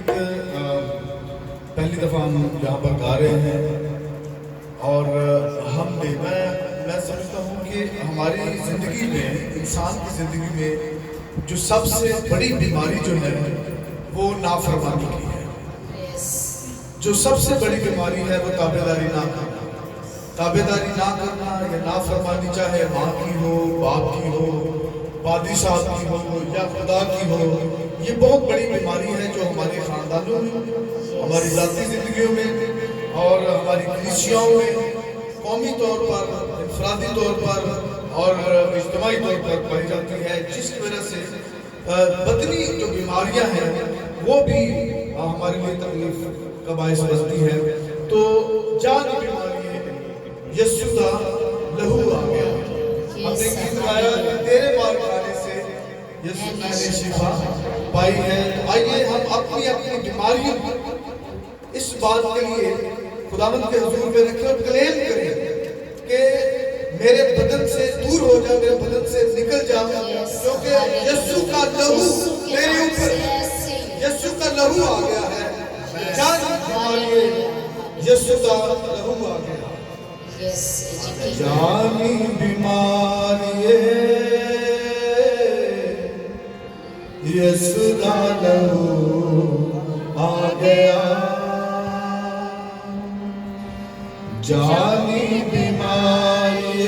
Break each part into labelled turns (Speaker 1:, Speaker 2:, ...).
Speaker 1: गीत पहली दफ़ा हम यहाँ पर गा रहे हैं और मैं समझता हूँ कि हमारी ज़िंदगी में, इंसान की ज़िंदगी में जो सबसे बड़ी बीमारी जो है वो नाफरमानी की है। जो सबसे बड़ी बीमारी है वो ताबेदारी ना करना, ताबेदारी ना करना या नाफरमानी, चाहे माँ की हो, बाप की हो, वादी साहब की हो या खुदा की हो। ये बहुत बड़ी बीमारी है जो हमारे ख़ानदानों में, हमारी ज़ाती ज़िंदगियों में और हमारी कलीसियाओं में कौमी तौर पर, इनफरादी तौर पर और इज्तिमाई तौर पर पाई जाती है, जिसकी वजह से बदनी जो बीमारियां हैं वो भी हमारे लिए तकलीफ का बायस बनती है। तो जान बीमारी है, यीशु का लहू आ गया। हमने गीत गाया कि तेरे मार खाने से यीशु मैंने शिफा पाई है। तो आइए हम अपनी अपनी बीमारियों इस बात के लिए खुदावंद के हुजूर में रखें और क्लेम करें कि मेरे बदन से दूर हो जा, मेरे बदन से निकल जा, क्योंकि यीशु का लहू मेरे ऊपर, यीशु का लहू आ गया है। जान बीमारी यीशु का लहू आ गया। जानी बीमारी यीशु का लहू आ गया। जानी बीमारी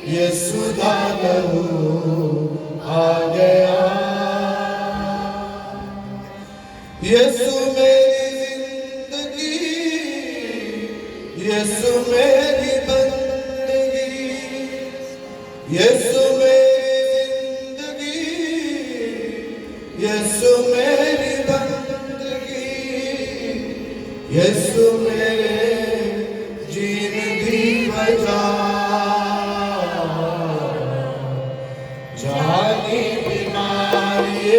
Speaker 1: यीशु का लहू आ गया। यीशु मेरी जिंदगी, यीशु मेरी बंदगी, यीशु मेरी जिंदगी, यीशु मेरी बंदगी, यीशु मेरे जीने दी वजह। जानी बीमारी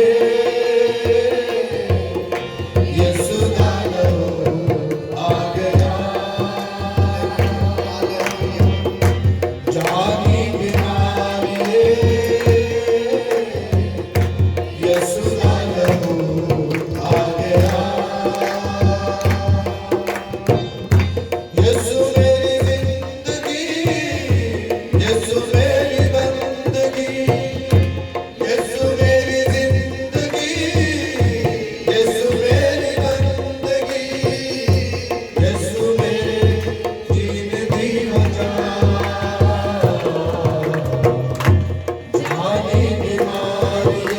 Speaker 1: यीशु का लहू आ गया। जानी बीमारी यीशु का लहू आ गया। यीशु मेरी जिंदगी, यीशु मेरी बंदगी, यीशु मेरी जिंदगी, यीशु मेरी बंदगी, यीशु मेरे जीने दी वजह। जानी बीमारी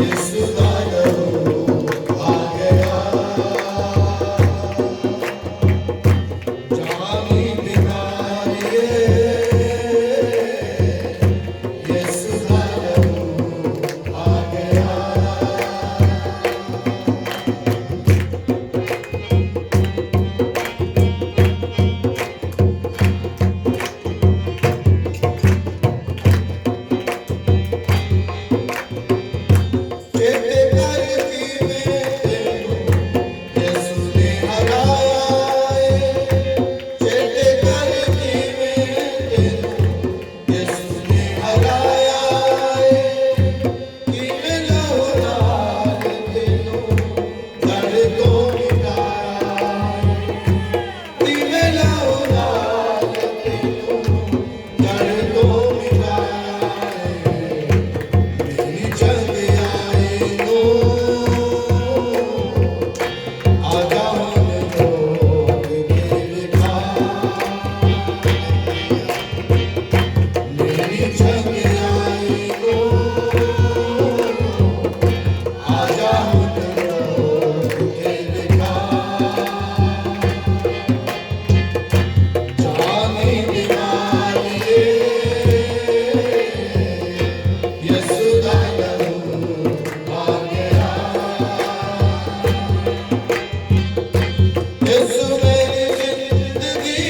Speaker 1: यीशु का लहू आ गया। जानी बीमारी यीशु का लहू आ गया। चेते करती में यीशु ने हराया। चेते करती में यीशु ने हराया। कि मिला उधार तेनों दर्दों मिटाया। कि मिला उधार तेनों दर्दों मिटाया। मेरी जंग आई नो आजा मन रोक के लिखा। मेरी जंग आई नो आजा मन रोक के लिखा। जानी बीमारी यीशु का लहू आ गया। यीशु मेरी जिंदगी,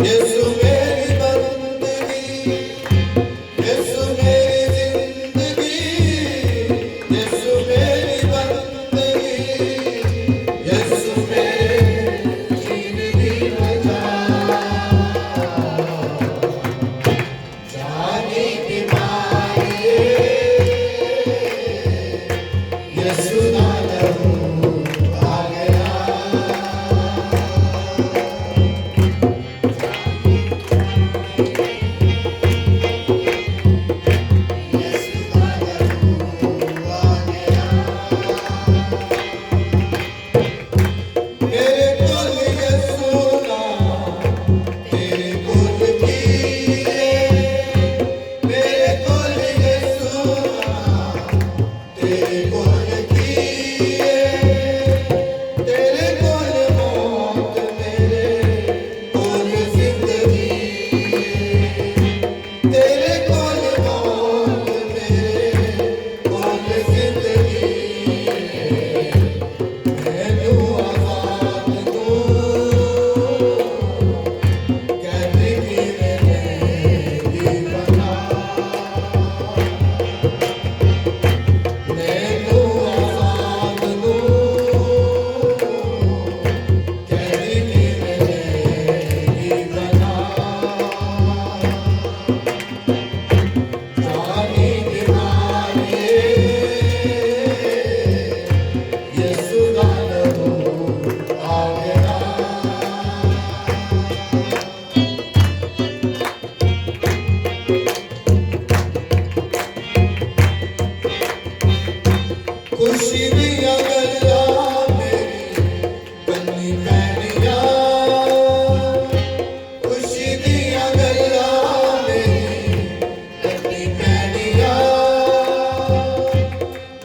Speaker 1: यीशु मेरी बंदगी, खुशी दिया गल्ला मेरी कन्नी पैनिया, खुशी दिया गल्ला मेरी कन्नी पैनिया,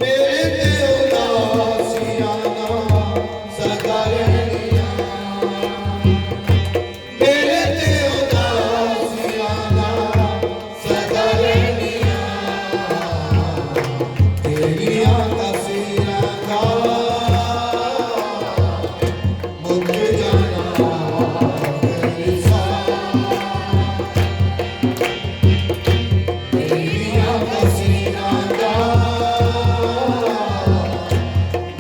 Speaker 1: मेरे ते उदासियां ना सदा रहनिया, मेरे ते उदासियां ना सदा रहनिया, तेरियां तस्वीरां दा मुक जाना तेरी सा, तेरियां तस्वीरां दा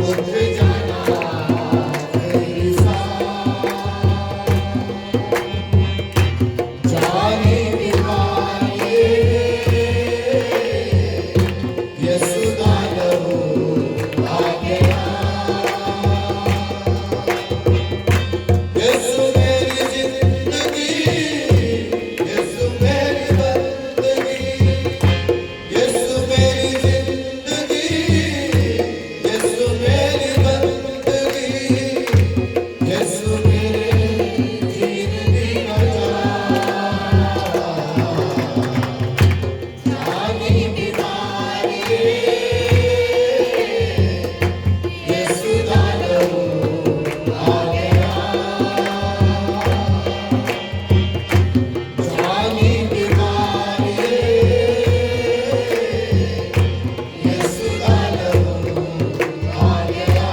Speaker 1: मुक जाना तेरी सा, जानी बीमारी यसु दा लहू आ गया, यसु मेरी जिंदगी, यसु मेरी बंदगी, यसु मेरी जिंदगी, यसु मेरी बंदगी, यसु मेरे जीन दी वजह, जानी बीमारी यसु दा लहू आ गया, जानी बीमारी यसु दा लहू आ गया।